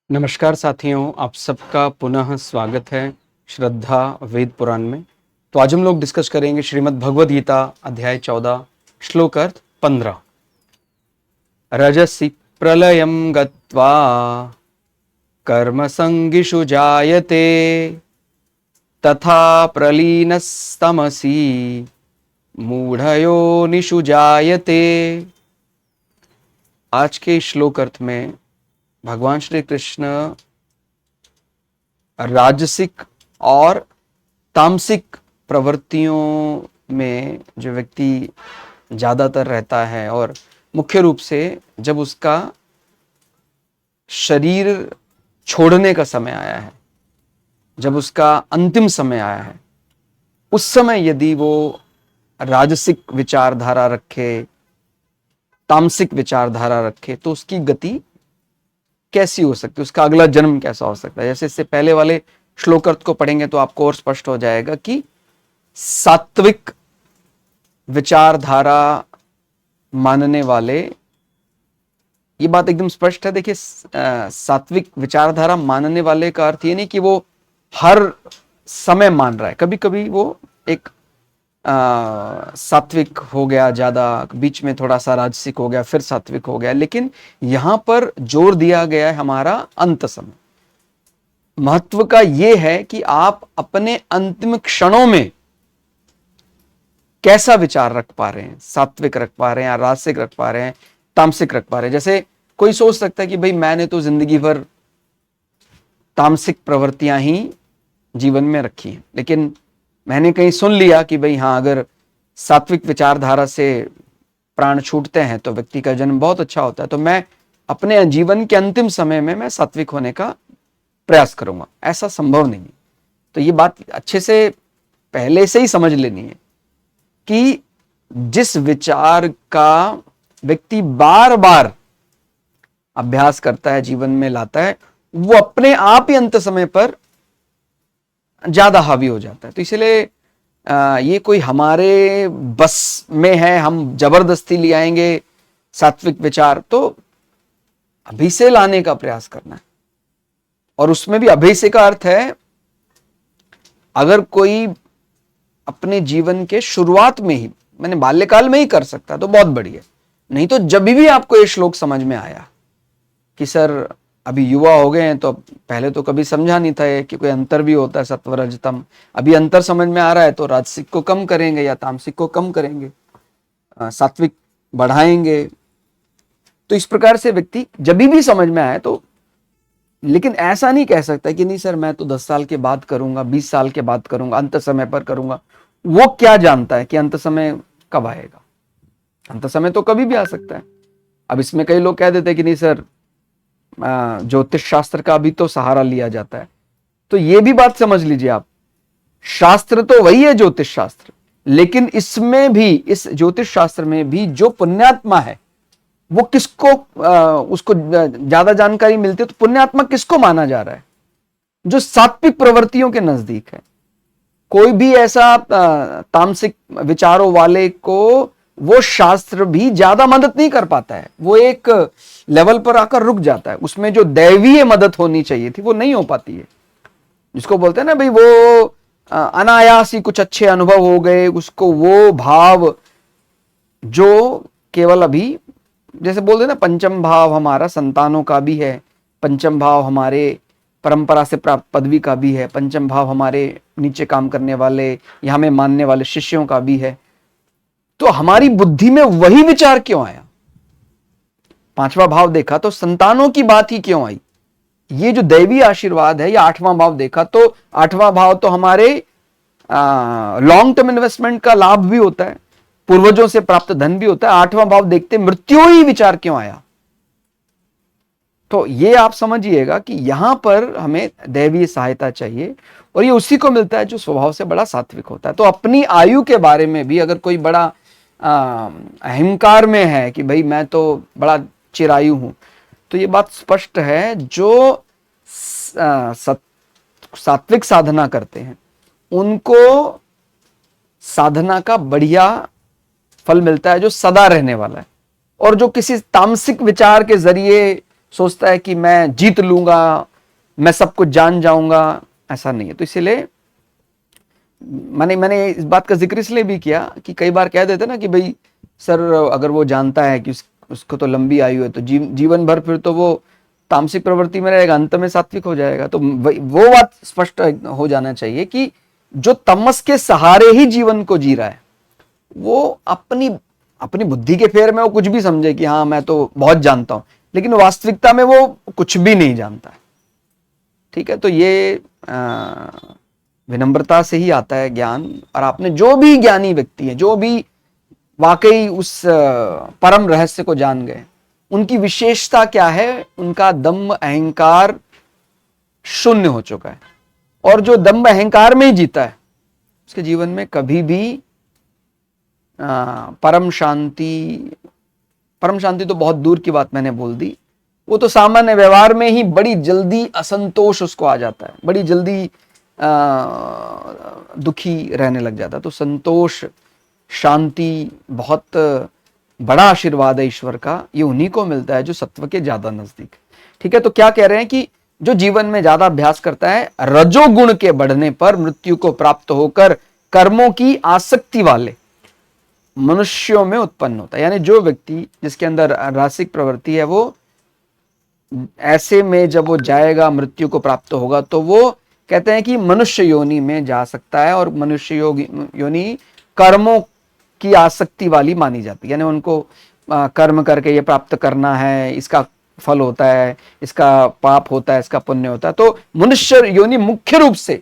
नमस्कार साथियों, आप सबका पुनः स्वागत है श्रद्धा वेद पुराण में। तो आज हम लोग डिस्कस करेंगे श्रीमद् भगवद गीता अध्याय 14 श्लोक अर्थ 15। रजसि प्रलयं गत्वा कर्मसंगिषु जायते तथा प्रलीनस्तमसि मूढ़योनिषु जायते। आज के श्लोक अर्थ में भगवान श्री कृष्ण राजसिक और तामसिक प्रवृत्तियों में जो व्यक्ति ज़्यादातर रहता है और मुख्य रूप से जब उसका शरीर छोड़ने का समय आया है, जब उसका अंतिम समय आया है, उस समय यदि वो राजसिक विचारधारा रखे, तामसिक विचारधारा रखे, तो उसकी गति कैसी हो सकती है, उसका अगला जन्म कैसा हो सकता है। जैसे इससे पहले वाले श्लोक अर्थ को पढ़ेंगे तो आपको और स्पष्ट हो जाएगा कि सात्विक विचारधारा मानने वाले, ये बात एकदम स्पष्ट है। देखिए, सात्विक विचारधारा मानने वाले का अर्थ ये नहीं कि वो हर समय मान रहा है। कभी कभी वो एक सात्विक हो गया ज्यादा, बीच में थोड़ा सा राजसिक हो गया, फिर सात्विक हो गया, लेकिन यहां पर जोर दिया गया है हमारा अंत समय। महत्व का यह है कि आप अपने अंतिम क्षणों में कैसा विचार रख पा रहे हैं, सात्विक रख पा रहे हैं या राजसिक रख पा रहे हैं, तामसिक रख पा रहे हैं। जैसे कोई सोच सकता है कि भाई मैंने तो जिंदगी भर तामसिक प्रवृत्तियां ही जीवन में रखी हैं, लेकिन मैंने कहीं सुन लिया कि भाई हाँ, अगर सात्विक विचारधारा से प्राण छूटते हैं तो व्यक्ति का जन्म बहुत अच्छा होता है, तो मैं अपने जीवन के अंतिम समय में मैं सात्विक होने का प्रयास करूंगा। ऐसा संभव नहीं है। तो ये बात अच्छे से पहले से ही समझ लेनी है कि जिस विचार का व्यक्ति बार बार अभ्यास करता है, जीवन में लाता है, वो अपने आप ही अंत समय पर ज्यादा हावी हो जाता है। तो इसलिए ये कोई हमारे बस में है, हम जबरदस्ती ले आएंगे सात्विक विचार, तो अभी से लाने का प्रयास करना है। और उसमें भी अभी से का अर्थ है, अगर कोई अपने जीवन के शुरुआत में ही, मैंने बाल्यकाल में ही कर सकता तो बहुत बढ़िया। नहीं तो जब भी आपको ये श्लोक समझ में आया कि सर अभी युवा हो गए हैं, तो पहले तो कभी समझा नहीं था कि कोई अंतर भी होता है सत्व रजतम, अभी अंतर समझ में आ रहा है, तो राजसिक को कम करेंगे या तामसिक को कम करेंगे, सात्विक बढ़ाएंगे। तो इस प्रकार से व्यक्ति जब भी समझ में आए तो, लेकिन ऐसा नहीं कह सकता कि नहीं सर मैं तो 10 साल के बाद करूंगा, 20 साल के बाद करूंगा, अंत समय पर करूंगा। वो क्या जानता है कि अंत समय कब आएगा? अंत समय तो कभी भी आ सकता है। अब इसमें कई लोग कह देते हैं कि नहीं सर, ज्योतिष शास्त्र का भी तो सहारा लिया जाता है। तो ये भी बात समझ लीजिए आप, शास्त्र तो वही है ज्योतिष शास्त्र, लेकिन इसमें भी, इस ज्योतिष शास्त्र में भी जो पुण्यात्मा है वो किसको, उसको ज्यादा जानकारी मिलती है। तो पुण्यात्मा किसको माना जा रहा है? जो सात्विक प्रवृत्तियों के नजदीक है। कोई भी ऐसा तामसिक विचारों वाले को वो शास्त्र भी ज्यादा मदद नहीं कर पाता है, वो एक लेवल पर आकर रुक जाता है। उसमें जो दैवीय मदद होनी चाहिए थी वो नहीं हो पाती है। जिसको बोलते हैं ना भाई, वो अनायास ही कुछ अच्छे अनुभव हो गए, उसको वो भाव जो केवल अभी, जैसे बोलते हैं ना, पंचम भाव हमारा संतानों का भी है, पंचम भाव हमारे परंपरा से प्राप्त पदवी का भी है, पंचम भाव हमारे नीचे काम करने वाले या हमें मानने वाले शिष्यों का भी है। तो हमारी बुद्धि में वही विचार क्यों आया? पांचवा भाव देखा तो संतानों की बात ही क्यों आई? ये जो दैवीय आशीर्वाद है, या आठवां भाव देखा तो आठवां भाव तो हमारे लॉन्ग टर्म इन्वेस्टमेंट का लाभ भी होता है, पूर्वजों से प्राप्त धन भी होता है। आठवां भाव देखते मृत्यु ही विचार क्यों आया? तो ये आप समझिएगा कि यहां पर हमें दैवीय सहायता चाहिए, और ये उसी को मिलता है जो स्वभाव से बड़ा सात्विक होता है। तो अपनी आयु के बारे में भी अगर कोई बड़ा अहंकार में है कि भाई मैं तो बड़ा चिरायु हूं, तो ये बात स्पष्ट है, जो सात्विक साधना करते हैं उनको साधना का बढ़िया फल मिलता है, जो सदा रहने वाला है। और जो किसी तामसिक विचार के जरिए सोचता है कि मैं जीत लूंगा, मैं सब कुछ जान जाऊंगा, ऐसा नहीं है। तो इसीलिए मैंने इस बात का जिक्र इसलिए भी किया कि कई बार कह देते ना कि भाई सर अगर वो जानता है कि उसको तो लंबी आयु है तो जीवन भर फिर तो वो तामसिक प्रवृत्ति में रहेगा, अंत में सात्विक हो जाएगा। तो वो बात स्पष्ट हो जाना चाहिए कि जो तमस के सहारे ही जीवन को जी रहा है, वो अपनी बुद्धि के फेर में वो कुछ भी समझे कि हाँ मैं तो बहुत जानता हूं, लेकिन वास्तविकता में वो कुछ भी नहीं जानता है। ठीक है, तो ये विनम्रता से ही आता है ज्ञान। और आपने जो भी ज्ञानी व्यक्ति है, जो भी वाकई उस परम रहस्य को जान गए, उनकी विशेषता क्या है? उनका दम्भ अहंकार शून्य हो चुका है। और जो दम्भ अहंकार में ही जीता है, उसके जीवन में कभी भी परम शांति तो बहुत दूर की बात मैंने बोल दी। वो तो सामान्य व्यवहार में ही बड़ी जल्दी असंतोष उसको आ जाता है, बड़ी जल्दी दुखी रहने लग जाता है। तो संतोष, शांति बहुत बड़ा आशीर्वाद है ईश्वर का। ये उन्हीं को मिलता है जो सत्व के ज्यादा नजदीक। ठीक है, तो क्या कह रहे हैं कि जो जीवन में ज्यादा अभ्यास करता है, रजोगुण के बढ़ने पर मृत्यु को प्राप्त होकर कर्मों की आसक्ति वाले मनुष्यों में उत्पन्न होता है। यानी जो व्यक्ति जिसके अंदर रासिक प्रवृत्ति है, वो ऐसे में जब वो जाएगा, मृत्यु को प्राप्त होगा, तो वो कहते हैं कि मनुष्य योनि में जा सकता है। और मनुष्य योनि कर्मों की आसक्ति वाली मानी जाती है। यानी उनको कर्म करके ये प्राप्त करना है, इसका फल होता है, इसका पाप होता है, इसका पुण्य होता है। तो मनुष्य योनि मुख्य रूप से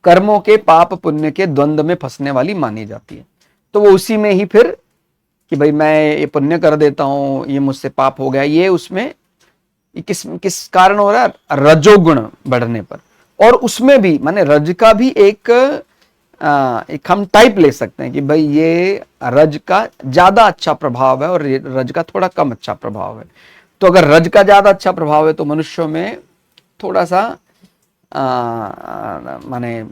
कर्मों के पाप पुण्य के द्वंद्व में फंसने वाली मानी जाती है। तो वो उसी में ही फिर कि भाई मैं ये पुण्य कर देता हूं, ये मुझसे पाप हो गया, ये उसमें किस कारण हो रहा है? रजोगुण बढ़ने पर। और उसमें भी माने रज का भी एक हम टाइप ले सकते हैं कि भाई ये रज का ज्यादा अच्छा प्रभाव है और रज का थोड़ा कम अच्छा प्रभाव है। तो अगर रज का ज्यादा अच्छा प्रभाव है तो मनुष्यों में थोड़ा सा माने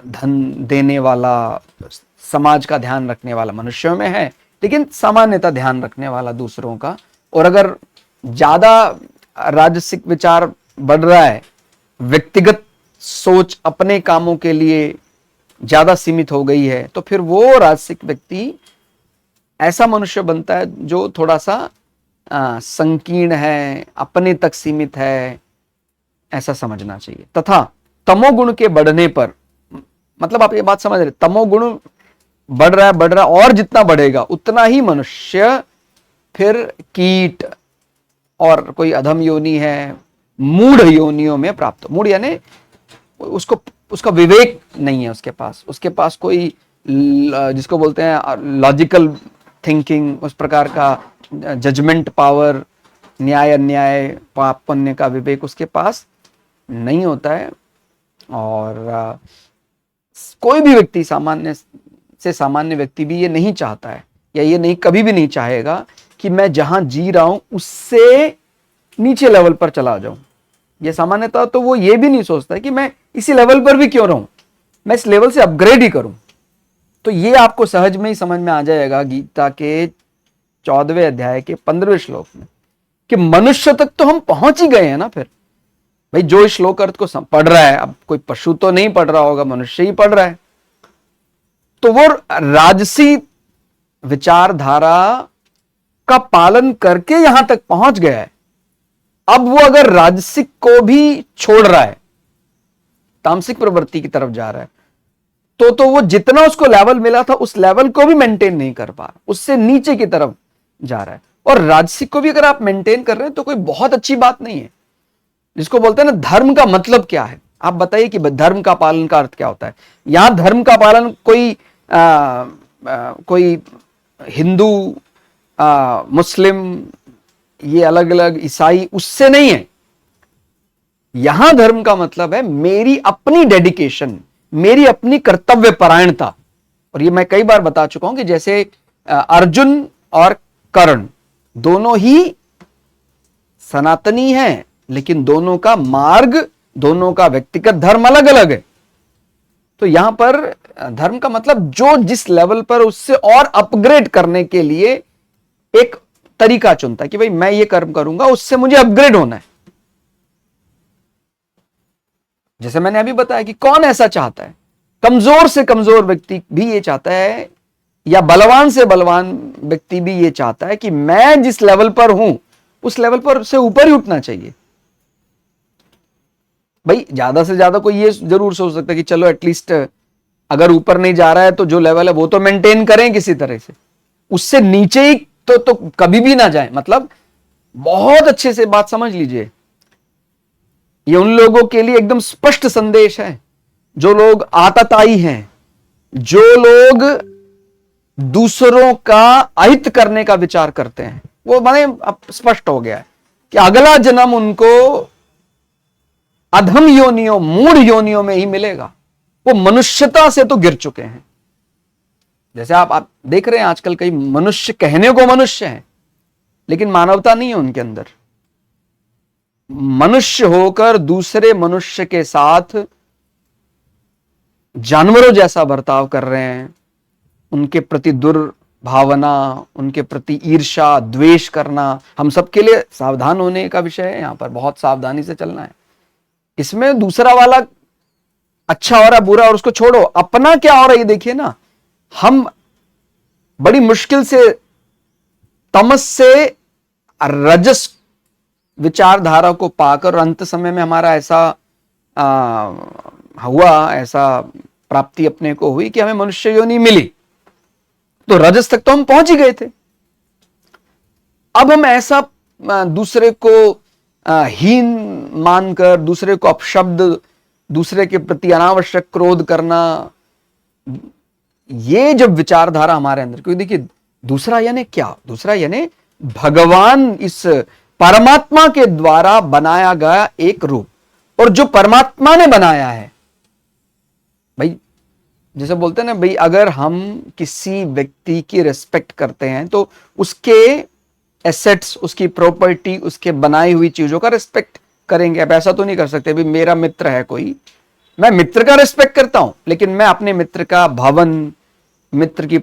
धन देने वाला, समाज का ध्यान रखने वाला मनुष्यों में है, लेकिन सामान्यतः ध्यान रखने वाला दूसरों का। और अगर ज्यादा राजसिक विचार बढ़ रहा है, व्यक्तिगत सोच अपने कामों के लिए ज्यादा सीमित हो गई है, तो फिर वो राजसिक व्यक्ति ऐसा मनुष्य बनता है जो थोड़ा सा संकीर्ण है, अपने तक सीमित है, ऐसा समझना चाहिए। तथा तमोगुण के बढ़ने पर, मतलब आप ये बात समझ रहे, तमोगुण बढ़ रहा है और जितना बढ़ेगा उतना ही मनुष्य फिर कीट और कोई अधम योनि है, मूढ़ योनियों में प्राप्त। मूढ़ यानी उसका विवेक नहीं है उसके पास कोई, जिसको बोलते हैं लॉजिकल थिंकिंग, उस प्रकार का जजमेंट पावर, न्याय अन्याय, पाप पुण्य का विवेक उसके पास नहीं होता है। और कोई भी व्यक्ति, सामान्य से सामान्य व्यक्ति भी ये नहीं चाहता है, या ये नहीं कभी भी नहीं चाहेगा कि मैं जहां जी रहा हूं उससे नीचे लेवल पर चला जाऊं। ये सामान्यतः तो वो ये भी नहीं सोचता है कि मैं इसी लेवल पर भी क्यों रहूं, मैं इस लेवल से अपग्रेड ही करूं। तो ये आपको सहज में ही समझ में आ जाएगा गीता के 14वें अध्याय के 15वें श्लोक में कि मनुष्य तक तो हम पहुंच ही गए हैं ना। फिर भाई जो श्लोक अर्थ को पढ़ रहा है, अब कोई पशु तो नहीं पढ़ रहा होगा, मनुष्य ही पढ़ रहा है, तो वो राजसी विचारधारा का पालन करके यहां तक पहुंच गया है। अब वो अगर राजसिक को भी छोड़ रहा है, तामसिक प्रवृत्ति की तरफ जा रहा है, तो वो जितना उसको लेवल मिला था उस लेवल को भी मेंटेन नहीं कर पा रहा, उससे नीचे की तरफ जा रहा है। और राजसिक को भी अगर आप मेंटेन कर रहे हैं तो कोई बहुत अच्छी बात नहीं है। जिसको बोलते हैं ना, धर्म का मतलब क्या है? आप बताइए कि धर्म का पालन का अर्थ क्या होता है? यहां धर्म का पालन कोई हिंदू, मुस्लिम, ये अलग अलग, ईसाई, उससे नहीं है। यहां धर्म का मतलब है मेरी अपनी डेडिकेशन, मेरी अपनी कर्तव्य परायणता। और ये मैं कई बार बता चुका हूं कि जैसे अर्जुन और कर्ण दोनों ही सनातनी हैं, लेकिन दोनों का मार्ग, दोनों का व्यक्तिगत धर्म अलग अलग है। तो यहां पर धर्म का मतलब जो जिस लेवल पर उससे और अपग्रेड करने के लिए एक तरीका चुनता है कि भाई मैं ये कर्म करूंगा, उससे मुझे अपग्रेड होना है। जैसे मैंने अभी बताया कि कौन ऐसा चाहता है, कमजोर से कमजोर व्यक्ति भी ये चाहता है, या बलवान से बलवान व्यक्ति भी ये चाहता है कि मैं जिस लेवल पर हूं उस लेवल पर से ऊपर ही उठना चाहिए। भाई ज्यादा से ज्यादा कोई ये जरूर सोच सकता है कि चलो एटलीस्ट अगर ऊपर नहीं जा रहा है तो जो लेवल है वो तो मेंटेन करें किसी तरह से, उससे नीचे ही तो कभी भी ना जाए। मतलब बहुत अच्छे से बात समझ लीजिए, ये उन लोगों के लिए एकदम स्पष्ट संदेश है जो लोग आतताई हैं, जो लोग दूसरों का अहित करने का विचार करते हैं। वो माने अब स्पष्ट हो गया है कि अगला जन्म उनको अधम योनियों, मूढ़ योनियों में ही मिलेगा। वो मनुष्यता से तो गिर चुके हैं। जैसे आप देख रहे हैं आजकल कई मनुष्य कहने को मनुष्य हैं, लेकिन मानवता नहीं है उनके अंदर। मनुष्य होकर दूसरे मनुष्य के साथ जानवरों जैसा बर्ताव कर रहे हैं, उनके प्रति दुर्भावना, उनके प्रति ईर्ष्या, द्वेष करना हम सबके लिए सावधान होने का विषय है। यहां पर बहुत सावधानी से चलना है। इसमें दूसरा वाला अच्छा हो रहा है, बुरा, और उसको छोड़ो, अपना क्या हो रहा है ये देखिए ना। हम बड़ी मुश्किल से तमस से रजस विचारधारा को पाकर अंत समय में हमारा ऐसा हुआ, ऐसा प्राप्ति अपने को हुई कि हमें मनुष्य योनि मिली, तो रजस तक तो हम पहुंच ही गए थे। अब हम ऐसा दूसरे को हीन मानकर, दूसरे को अपशब्द, दूसरे के प्रति अनावश्यक क्रोध करना, ये जब विचारधारा हमारे अंदर, क्योंकि देखिए दूसरा यानी क्या, दूसरा यानी भगवान इस परमात्मा के द्वारा बनाया गया एक रूप, और जो परमात्मा ने बनाया है। भाई जैसे बोलते हैं ना भाई, अगर हम किसी व्यक्ति की रिस्पेक्ट करते हैं तो उसके एसेट्स, उसकी प्रॉपर्टी, उसके बनाई हुई चीजों का रिस्पेक्ट करेंगे। अब ऐसा तो नहीं कर सकते भाई मेरा मित्र है कोई, मैं मित्र का रिस्पेक्ट करता हूं, लेकिन मैं अपने मित्र का भवन, मित्र की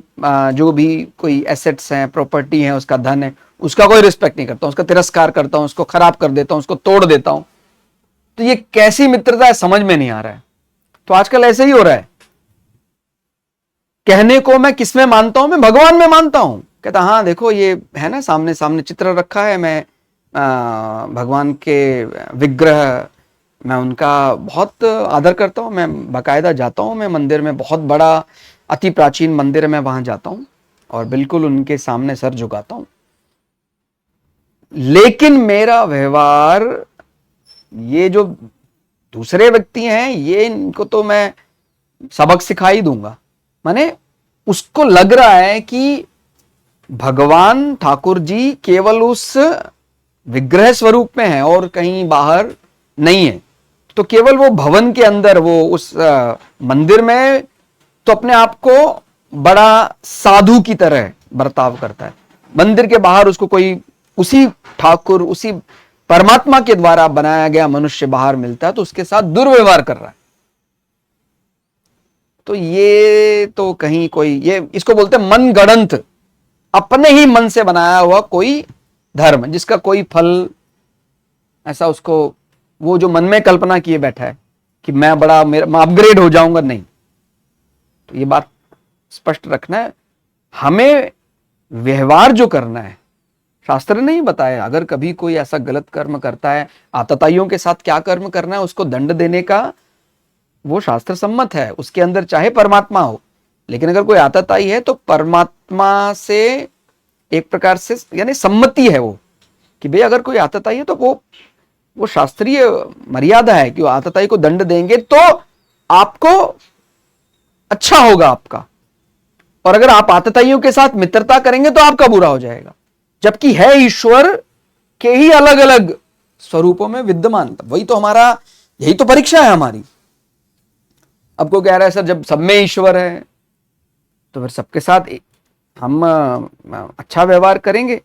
जो भी कोई एसेट्स हैं, प्रॉपर्टी है, उसका धन है, उसका कोई रिस्पेक्ट नहीं करता हूं, उसका तिरस्कार करता हूं, उसको खराब कर देता हूं, उसको तोड़ देता हूं। तो ये कैसी मित्रता है समझ में नहीं आ रहा है। तो आजकल ऐसे ही हो रहा है। कहने को मैं किसमें मानता हूं, मैं भगवान में मानता हूं। कहता हाँ देखो ये है ना, सामने सामने चित्र रखा है, मैं भगवान के विग्रह, मैं उनका बहुत आदर करता हूं, मैं बाकायदा जाता हूं, मैं मंदिर में, बहुत बड़ा अति प्राचीन मंदिर है, मैं वहां जाता हूं और बिल्कुल उनके सामने सर झुकाता हूं। लेकिन मेरा व्यवहार, ये जो दूसरे व्यक्ति हैं, ये इनको तो मैं सबक सिखा ही दूंगा। माने उसको लग रहा है कि भगवान ठाकुर जी केवल उस विग्रह स्वरूप में है और कहीं बाहर नहीं है। तो केवल वो भवन के अंदर, वो उस मंदिर में तो अपने आप को बड़ा साधु की तरह बर्ताव करता है, मंदिर के बाहर उसको कोई उसी ठाकुर, उसी परमात्मा के द्वारा बनाया गया मनुष्य बाहर मिलता है तो उसके साथ दुर्व्यवहार कर रहा है। तो ये तो कहीं कोई, ये इसको बोलते हैं मन गढ़ंत, अपने ही मन से बनाया हुआ कोई धर्म, जिसका कोई फल ऐसा उसको, वो जो मन में कल्पना किए बैठा है कि मैं बड़ा, मैं अपग्रेड हो जाऊंगा, नहीं। तो ये बात स्पष्ट रखना है। हमें व्यवहार जो करना है, शास्त्र ने नहीं बताया। अगर कभी कोई ऐसा गलत कर्म करता है, आतताइयों के साथ क्या कर्म करना है, उसको दंड देने का वो शास्त्र सम्मत है, उसके अंदर चाहे परमात्मा हो। लेकिन अगर कोई आतताई है तो परमात्मा से एक प्रकार से यानी सम्मति है वो, कि भाई अगर कोई आतताई है तो वो शास्त्रीय मर्यादा है कि वो आतताई को दंड देंगे तो आपको अच्छा होगा आपका, और अगर आप आतताइयों के साथ मित्रता करेंगे तो आपका बुरा हो जाएगा। जबकि है ईश्वर के ही अलग अलग स्वरूपों में विद्यमान। वही तो हमारा, यही तो परीक्षा है हमारी। अब को कह रहा है सर जब सब में ईश्वर है तो फिर सबके साथ हम अच्छा व्यवहार करेंगे,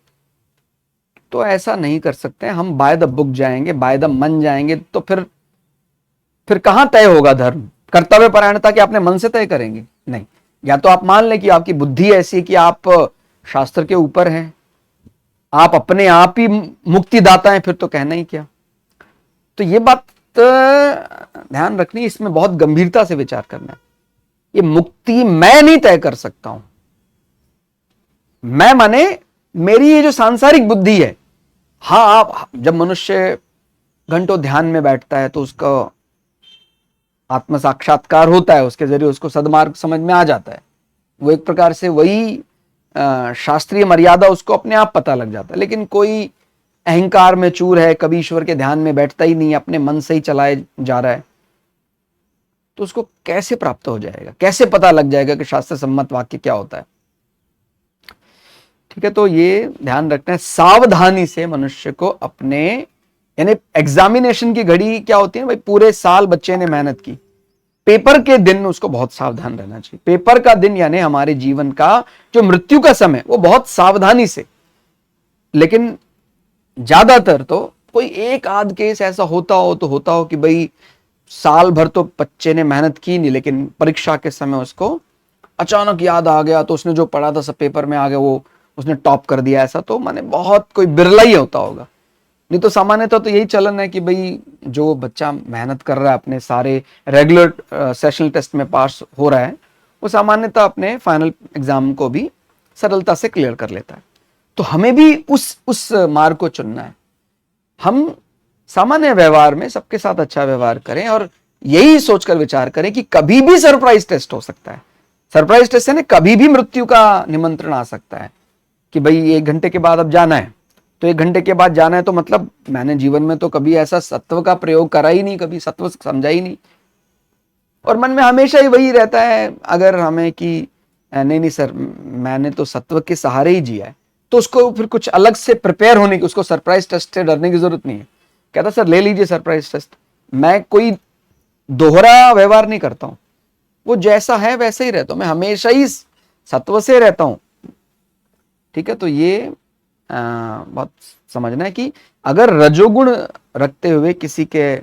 तो ऐसा नहीं कर सकते। हम बाय द बुक जाएंगे, बाय द मन जाएंगे, तो फिर कहां तय होगा धर्म? कर्तव्य परायणता कि अपने मन से तय करेंगे? नहीं। या तो आप मान लें कि आपकी बुद्धि ऐसी है कि आप शास्त्र के ऊपर हैं, आप अपने आप ही मुक्तिदाता हैं, फिर तो कहना ही क्या। तो ये बात ध्यान रखनी, इसमें बहुत गंभीरता से विचार करना है। ये मुक्ति मैं नहीं तय कर सकता हूं। मैं माने मेरी ये जो सांसारिक बुद्धि है। हाँ, आप जब मनुष्य घंटों ध्यान में बैठता है तो उसका आत्म साक्षात्कार होता है, उसके जरिए उसको सद्मार्ग समझ में आ जाता है। वो एक प्रकार से वही शास्त्रीय मर्यादा उसको अपने आप पता लग जाता है। लेकिन कोई अहंकार में चूर है, कभी ईश्वर के ध्यान में बैठता ही नहीं, अपने मन से ही चलाए जा रहा है, तो उसको कैसे प्राप्त हो जाएगा, कैसे पता लग जाएगा कि शास्त्र सम्मत वाक्य क्या होता है। ठीक है, तो ये ध्यान रखना है, सावधानी से मनुष्य को अपने, यानी एग्जामिनेशन की घड़ी क्या होती है भाई, पूरे साल बच्चे ने मेहनत की, पेपर के दिन उसको बहुत सावधान रहना चाहिए। पेपर का दिन यानी हमारे जीवन का जो मृत्यु का समय, वो बहुत सावधानी से। लेकिन ज्यादातर तो कोई एक आध केस ऐसा होता हो तो होता हो कि भाई साल भर तो बच्चे ने मेहनत की नहीं, लेकिन परीक्षा के समय उसको अचानक याद आ गया, तो उसने जो पढ़ा था सब पेपर में आ गया, वो उसने टॉप कर दिया। ऐसा तो माने बहुत कोई बिरला ही होता होगा। नहीं तो सामान्यतः तो यही चलन है कि भाई जो बच्चा मेहनत कर रहा है, अपने सारे रेगुलर सेशनल टेस्ट में पास हो रहा है, वो सामान्यतः अपने फाइनल एग्जाम को भी सरलता से क्लियर कर लेता है। तो हमें भी उस मार्ग को चुनना है। हम सामान्य व्यवहार में सबके साथ अच्छा व्यवहार करें और यही सोचकर विचार करें कि कभी भी सरप्राइज टेस्ट हो सकता है। सरप्राइज टेस्ट है ना, कभी भी मृत्यु का निमंत्रण आ सकता है कि भाई 1 घंटे के बाद अब जाना है, तो 1 घंटे के बाद जाना है, तो मतलब मैंने जीवन में तो कभी ऐसा सत्व का प्रयोग करा ही नहीं, कभी सत्व समझा ही नहीं, और मन में हमेशा ही वही रहता है अगर हमें कि नहीं सर मैंने तो सत्व के सहारे ही जिया है, तो उसको फिर कुछ अलग से प्रिपेयर होने की, उसको सरप्राइज टेस्ट से डरने की जरूरत नहीं है। कहता सर ले लीजिए सरप्राइज टेस्ट, मैं कोई दोहरा व्यवहार नहीं करता हूं, वो जैसा है वैसे ही रहता हूं, मैं हमेशा ही सत्व से रहता हूं। ठीक है, तो ये बहुत समझना है कि अगर रजोगुण रखते हुए किसी के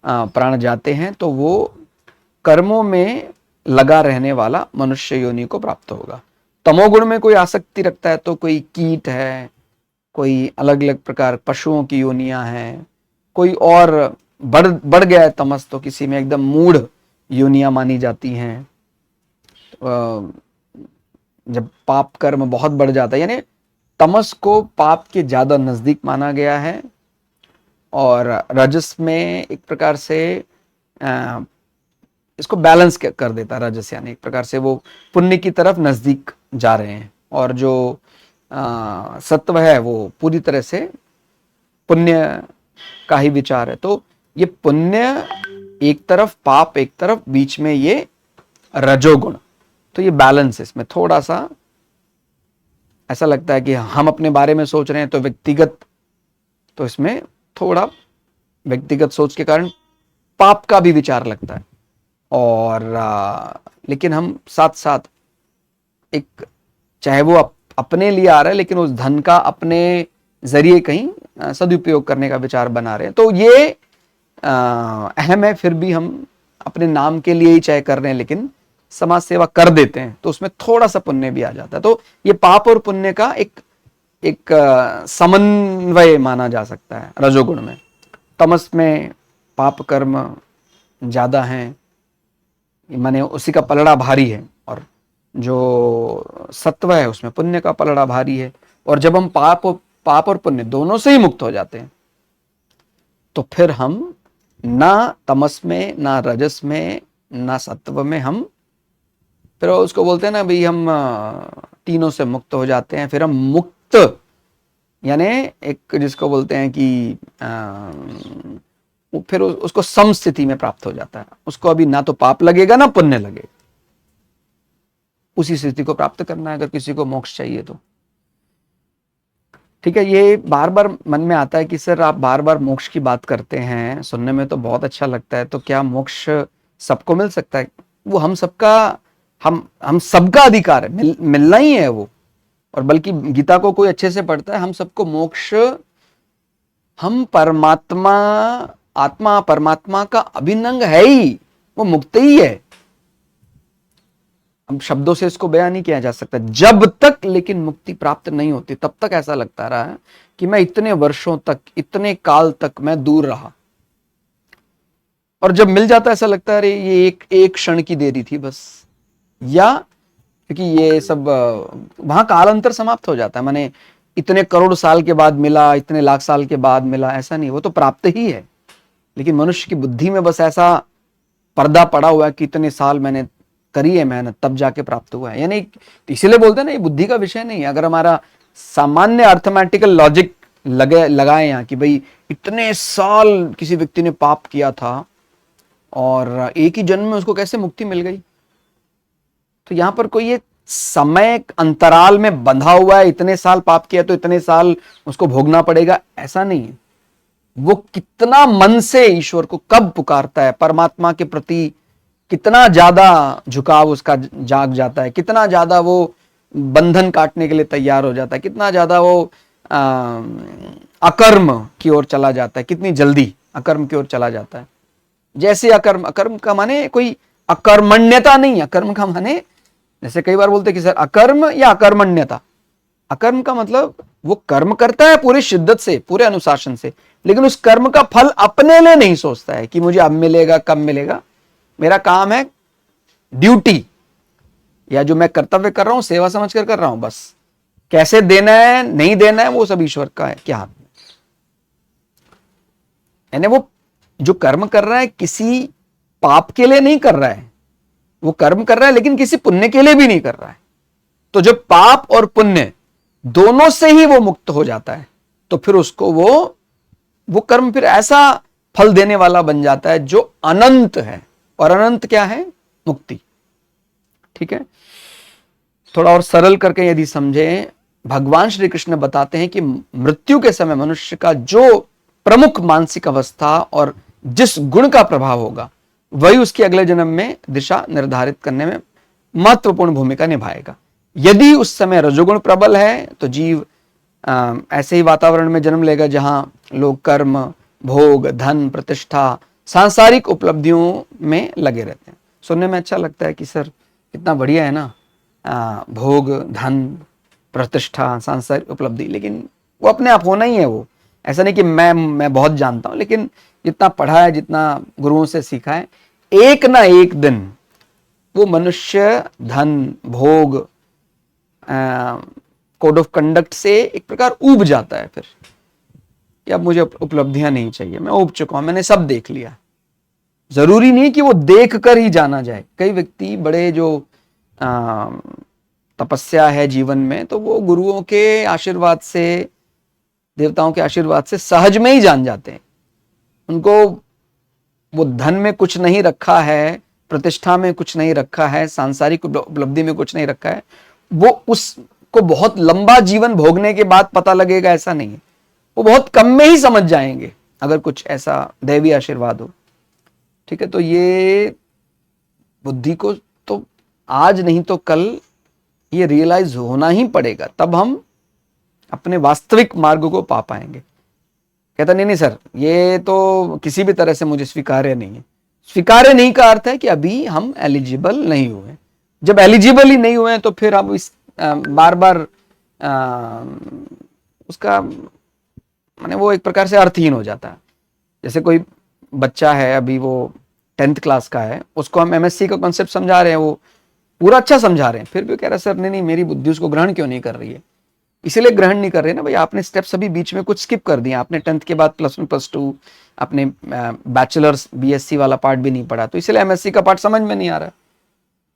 प्राण जाते हैं तो वो कर्मों में लगा रहने वाला मनुष्य योनि को प्राप्त होगा। तमोगुण में कोई आसक्ति रखता है तो कोई कीट है, कोई अलग अलग प्रकार पशुओं की योनियां हैं, कोई और बढ़ गया है तमस तो किसी में एकदम मूढ़ योनियां मानी जाती हैं। जब पाप कर्म बहुत बढ़ जाता है, यानी तमस को पाप के ज्यादा नजदीक माना गया है, और रजस में एक प्रकार से इसको बैलेंस कर देता है। रजस यानी एक प्रकार से वो पुण्य की तरफ नजदीक जा रहे हैं, और जो सत्व है वो पूरी तरह से पुण्य का ही विचार है। तो ये पुण्य एक तरफ, पाप एक तरफ, बीच में ये रजोगुण, तो ये बैलेंस है। इसमें थोड़ा सा ऐसा लगता है कि हम अपने बारे में सोच रहे हैं तो व्यक्तिगत, तो इसमें थोड़ा व्यक्तिगत सोच के कारण पाप का भी विचार लगता है, और लेकिन हम साथ साथ एक, चाहे वो अपने लिए आ रहा है लेकिन उस धन का अपने जरिए कहीं सदुपयोग करने का विचार बना रहे हैं, तो ये अहम है। फिर भी हम अपने नाम के लिए ही चाहे कर रहे हैं लेकिन समाज सेवा कर देते हैं, तो उसमें थोड़ा सा पुण्य भी आ जाता है। तो ये पाप और पुण्य का एक समन्वय माना जा सकता है रजोगुण में। तमस में पाप कर्म ज्यादा हैं, माने उसी का पलड़ा भारी है, और जो सत्व है उसमें पुण्य का पलड़ा भारी है। और जब हम पाप और पुण्य दोनों से ही मुक्त हो जाते हैं तो फिर हम ना तमस में, ना रजस में, ना सत्व में, हम फिर उसको बोलते हैं ना भाई हम तीनों से मुक्त हो जाते हैं। फिर हम मुक्त यानी एक जिसको बोलते हैं कि फिर उसको सम स्थिति में प्राप्त हो जाता है, उसको अभी ना तो पाप लगेगा ना पुण्य लगेगा, उसी स्थिति को प्राप्त करना है अगर किसी को मोक्ष चाहिए तो। ठीक है, ये बार बार मन में आता है कि सर आप बार बार मोक्ष की बात करते हैं, सुनने में तो बहुत अच्छा लगता है, तो क्या मोक्ष सबको मिल सकता है? वो हम सबका, हम सबका अधिकार है, मिलना ही है वो। और बल्कि गीता को कोई अच्छे से पढ़ता है, हम सबको मोक्ष, हम परमात्मा, आत्मा परमात्मा का अभिन्न अंग है ही, वो मुक्त ही है। अब शब्दों से इसको बयान नहीं किया जा सकता। जब तक लेकिन मुक्ति प्राप्त नहीं होती तब तक ऐसा लगता रहा है कि मैं इतने वर्षों तक, इतने काल तक मैं दूर रहा, और जब मिल जाता है ऐसा लगता है अरे ये एक क्षण की देरी थी बस। या क्योंकि ये सब वहां कालांतर समाप्त हो जाता है, माने इतने करोड़ साल के बाद मिला, इतने लाख साल के बाद मिला, ऐसा नहीं, वो तो प्राप्त ही है। लेकिन मनुष्य की बुद्धि में बस ऐसा पर्दा पड़ा हुआ है कि इतने साल मैंने करी है मेहनत तब जाके प्राप्त हुआ है। यानी इसीलिए बोलते हैं ना, ये बुद्धि का विषय नहीं है। अगर हमारा सामान्य अर्थमेटिकल लॉजिक लगाए यहाँ कि भाई इतने साल किसी व्यक्ति ने पाप किया था और एक ही जन्म में उसको कैसे मुक्ति मिल गई, तो यहां पर कोई एक समय अंतराल में बंधा हुआ है, इतने साल पाप किया तो इतने साल उसको भोगना पड़ेगा, ऐसा नहीं है। वो कितना मन से ईश्वर को कब पुकारता है, परमात्मा के प्रति कितना ज्यादा झुकाव उसका जाग जाता है, कितना ज्यादा वो बंधन काटने के लिए तैयार हो जाता है, कितना ज्यादा वो अकर्म की ओर चला जाता है, कितनी जल्दी अकर्म की ओर चला जाता है। जैसे अकर्म, अकर्म का माने कोई अकर्मण्यता नहीं, अकर्म का माने जैसे कई बार बोलते कि सर अकर्म या अकर्मण्यता। अकर्म का मतलब वो कर्म करता है पूरी शिद्दत से, पूरे अनुशासन से, लेकिन उस कर्म का फल अपने लिए नहीं सोचता है कि मुझे अब मिलेगा, कब मिलेगा। मेरा काम है ड्यूटी, या जो मैं कर्तव्य कर रहा हूं सेवा समझ कर रहा हूं, बस कैसे देना है नहीं देना है वो सब ईश्वर का है क्या हाथ में। यानी वो जो कर्म कर रहा है किसी पाप के लिए नहीं कर रहा है, वो कर्म कर रहा है लेकिन किसी पुण्य के लिए भी नहीं कर रहा है। तो जब पाप और पुण्य दोनों से ही वो मुक्त हो जाता है तो फिर उसको वो कर्म फिर ऐसा फल देने वाला बन जाता है जो अनंत है। और अनंत क्या है? मुक्ति। ठीक है, थोड़ा और सरल करके यदि समझें, भगवान श्री कृष्ण बताते हैं कि मृत्यु के समय मनुष्य का जो प्रमुख मानसिक अवस्था और जिस गुण का प्रभाव होगा वही उसके अगले जन्म में दिशा निर्धारित करने में महत्वपूर्ण भूमिका निभाएगा। यदि उस समय रजोगुण प्रबल है तो जीव ऐसे ही वातावरण में जन्म लेगा जहां लोग कर्म, भोग, धन, प्रतिष्ठा, सांसारिक उपलब्धियों में लगे रहते हैं। सुनने में अच्छा लगता है कि सर कितना बढ़िया है ना, भोग, धन, प्रतिष्ठा, सांसारिक उपलब्धि, लेकिन वो अपने आप होना ही है। वो ऐसा नहीं कि मैं बहुत जानता हूं, लेकिन जितना पढ़ा है, जितना गुरुओं से सीखा है, एक ना एक दिन वो मनुष्य धन, भोग, कोड ऑफ कंडक्ट से एक प्रकार ऊब जाता है फिर कि अब मुझे उपलब्धियां नहीं चाहिए, मैं ऊब चुका हूं, मैंने सब देख लिया। जरूरी नहीं कि वो देख कर ही जाना जाए। कई व्यक्ति बड़े जो तपस्या है जीवन में, तो वो गुरुओं के आशीर्वाद से, देवताओं के आशीर्वाद से सहज में ही जान जाते हैं। उनको वो धन में कुछ नहीं रखा है, प्रतिष्ठा में कुछ नहीं रखा है, सांसारिक उपलब्धि में कुछ नहीं रखा है, वो उसको बहुत लंबा जीवन भोगने के बाद पता लगेगा, ऐसा नहीं है। वो बहुत कम में ही समझ जाएंगे अगर कुछ ऐसा दैवी आशीर्वाद हो। ठीक है, तो ये बुद्धि को तो आज नहीं तो कल ये रियलाइज होना ही पड़ेगा, तब हम अपने वास्तविक मार्ग को पा पाएंगे। कहता नहीं सर ये तो किसी भी तरह से मुझे स्वीकार्य नहीं है। स्वीकार्य नहीं का अर्थ है कि अभी हम एलिजिबल नहीं हुए। जब एलिजिबल ही नहीं हुए तो फिर अब इस बार बार उसका माने वो एक प्रकार से अर्थहीन हो जाता है। जैसे कोई बच्चा है, अभी वो 10th क्लास का है, उसको हम एमएससी का कॉन्सेप्ट समझा रहे हैं, वो पूरा अच्छा समझा रहे हैं, फिर भी कह रहा है सर नहीं मेरी बुद्धि उसको ग्रहण क्यों नहीं कर रही है। इसीलिए ग्रहण नहीं कर रहे ना भाई, आपने स्टेप्स अभी बीच में कुछ स्किप कर दिया। आपने 10th के बाद +1 +2 अपने बैचलर्स बीएससी वाला पार्ट भी नहीं पढ़ा, तो इसीलिए एमएससी का पार्ट समझ में नहीं आ रहा।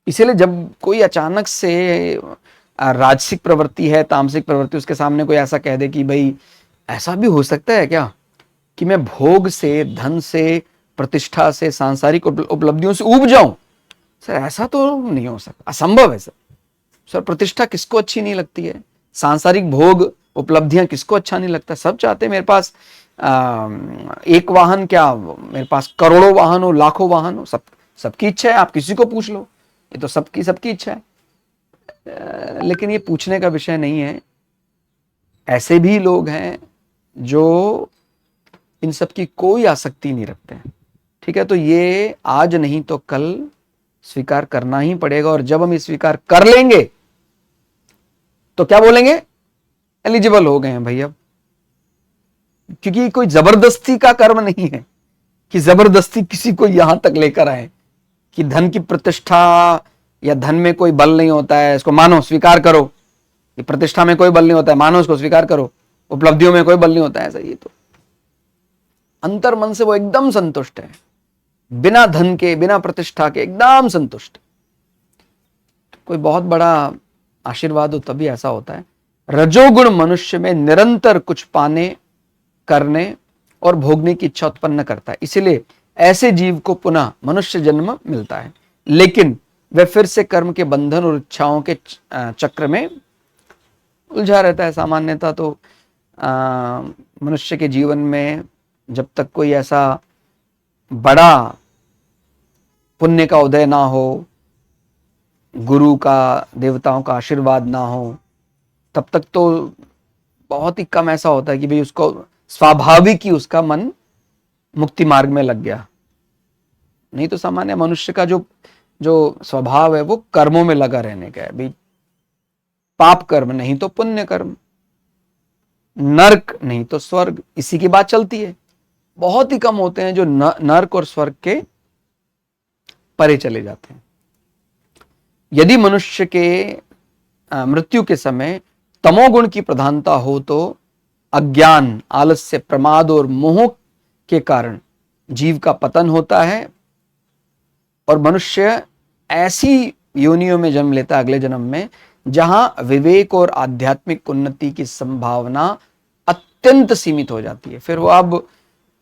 इसीलिए जब कोई अचानक से राजसिक प्रवृत्ति है, तामसिक प्रवृत्ति, उसके सामने कोई ऐसा कह दे कि भाई ऐसा भी हो सकता है क्या कि मैं भोग से, धन से, प्रतिष्ठा से, सांसारिक उपलब्धियों से ऊब जाऊं, सर ऐसा तो नहीं हो सकता, असंभव है सर। सर प्रतिष्ठा किसको अच्छी नहीं लगती है, सांसारिक भोग उपलब्धियां किसको अच्छा नहीं लगता। सब चाहते हैं मेरे पास एक वाहन क्या, मेरे पास करोड़ों वाहन हो, लाखों वाहन हो, सबकी इच्छा है। आप किसी को पूछ लो, ये तो सबकी इच्छा है। लेकिन ये पूछने का विषय नहीं है। ऐसे भी लोग हैं जो इन सब की कोई आसक्ति नहीं रखते हैं। ठीक है, तो ये आज नहीं तो कल स्वीकार करना ही पड़ेगा। और जब हम ये स्वीकार कर लेंगे तो क्या बोलेंगे, एलिजिबल हो गए हैं भाई अब। क्योंकि कोई जबरदस्ती का कर्म नहीं है कि जबरदस्ती किसी को यहां तक लेकर आए, कि धन की प्रतिष्ठा या धन में कोई बल नहीं होता है, इसको मानो, स्वीकार करो। कि प्रतिष्ठा में कोई बल नहीं होता है, मानो, इसको स्वीकार करो। उपलब्धियों में कोई बल नहीं होता है, ऐसा। ये तो अंतर मन से वो एकदम संतुष्ट है, बिना धन के, बिना प्रतिष्ठा के एकदम संतुष्ट। कोई बहुत बड़ा आशीर्वाद हो तभी ऐसा होता है। रजोगुण मनुष्य में निरंतर कुछ पाने, करने और भोगने की इच्छा उत्पन्न करता है, इसलिए ऐसे जीव को पुनः मनुष्य जन्म मिलता है। लेकिन वह फिर से कर्म के बंधन और इच्छाओं के चक्र में उलझा रहता है। सामान्यतः तो मनुष्य के जीवन में जब तक कोई ऐसा बड़ा पुण्य का उदय ना हो, गुरु का, देवताओं का आशीर्वाद ना हो, तब तक तो बहुत ही कम ऐसा होता है कि भाई उसको स्वाभाविक ही उसका मन मुक्ति मार्ग में लग गया। नहीं तो सामान्य मनुष्य का जो स्वभाव है वो कर्मों में लगा रहने का है भाई। पाप कर्म नहीं तो पुण्य कर्म, नर्क नहीं तो स्वर्ग, इसी की बात चलती है। बहुत ही कम होते हैं जो नर्क और स्वर्ग के परे चले जाते हैं। यदि मनुष्य के मृत्यु के समय तमोगुण की प्रधानता हो तो अज्ञान, आलस्य, प्रमाद और मोह के कारण जीव का पतन होता है और मनुष्य ऐसी योनियों में जन्म लेता है अगले जन्म में जहां विवेक और आध्यात्मिक उन्नति की संभावना अत्यंत सीमित हो जाती है। फिर वो अब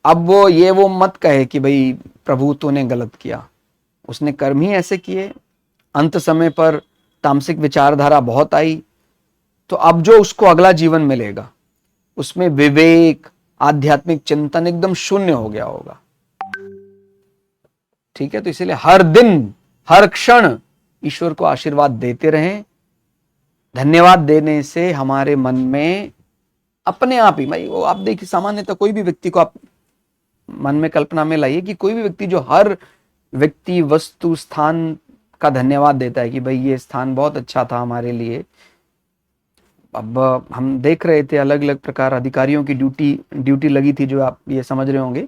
वो मत कहे कि भाई प्रभु तूने गलत किया, उसने कर्म ही ऐसे किए, अंत समय पर तामसिक विचारधारा बहुत आई, तो अब जो उसको अगला जीवन मिलेगा उसमें विवेक, आध्यात्मिक चिंतन एकदम शून्य हो गया होगा। ठीक है, तो इसलिए हर दिन, हर क्षण ईश्वर को आशीर्वाद देते रहें। धन्यवाद देने से हमारे मन में अपने आप ही, भाई वो आप देखिए, सामान्यतः कोई भी व्यक्ति को आप मन में कल्पना में लाइए कि कोई भी व्यक्ति जो हर व्यक्ति, वस्तु, स्थान का धन्यवाद देता है कि भाई ये स्थान बहुत अच्छा था हमारे लिए। अब हम देख रहे थे अलग अलग प्रकार अधिकारियों की ड्यूटी लगी थी, जो आप ये समझ रहे होंगे।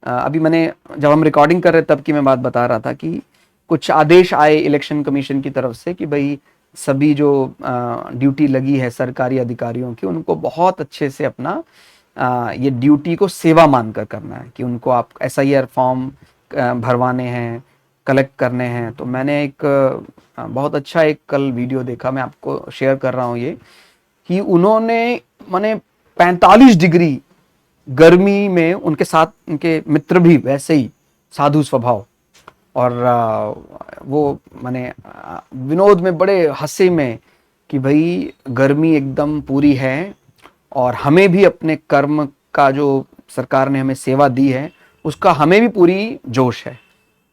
अभी मैंने, जब हम रिकॉर्डिंग कर रहे तब की मैं बात बता रहा था कि कुछ आदेश आए इलेक्शन कमीशन की तरफ से कि भाई सभी जो ड्यूटी लगी है सरकारी अधिकारियों की, उनको बहुत अच्छे से अपना ये ड्यूटी को सेवा मानकर करना है, कि उनको आप SIR फॉर्म भरवाने हैं, कलेक्ट करने हैं। तो मैंने एक बहुत अच्छा एक कल वीडियो देखा, मैं आपको शेयर कर रहा हूँ ये, कि उन्होंने माने 45 डिग्री गर्मी में, उनके साथ उनके मित्र भी वैसे ही साधु स्वभाव, और वो माने विनोद में बड़े हंसे में कि भाई गर्मी एकदम पूरी है और हमें भी अपने कर्म का, जो सरकार ने हमें सेवा दी है उसका हमें भी पूरी जोश है,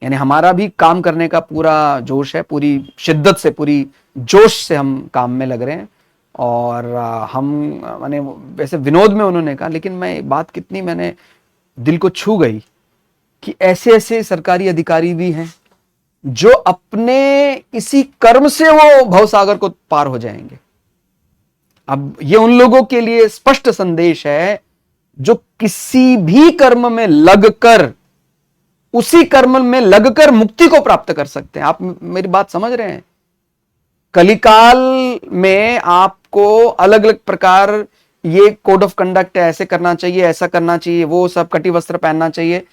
यानी हमारा भी काम करने का पूरा जोश है, पूरी शिद्दत से, पूरी जोश से हम काम में लग रहे हैं। और हम माने वैसे विनोद में उन्होंने कहा, लेकिन मैं बात कितनी मैंने दिल को छू गई कि ऐसे ऐसे सरकारी अधिकारी भी हैं जो अपने इसी कर्म से वो भवसागर को पार हो जाएंगे। अब ये उन लोगों के लिए स्पष्ट संदेश है जो किसी भी कर्म में लगकर, उसी कर्म में लगकर मुक्ति को प्राप्त कर सकते हैं। आप मेरी बात समझ रहे हैं? कलिकाल में आपको अलग अलग प्रकार ये कोड ऑफ कंडक्ट है, ऐसे करना चाहिए, ऐसा करना चाहिए, वो सब कटी वस्त्र पहनना चाहिए।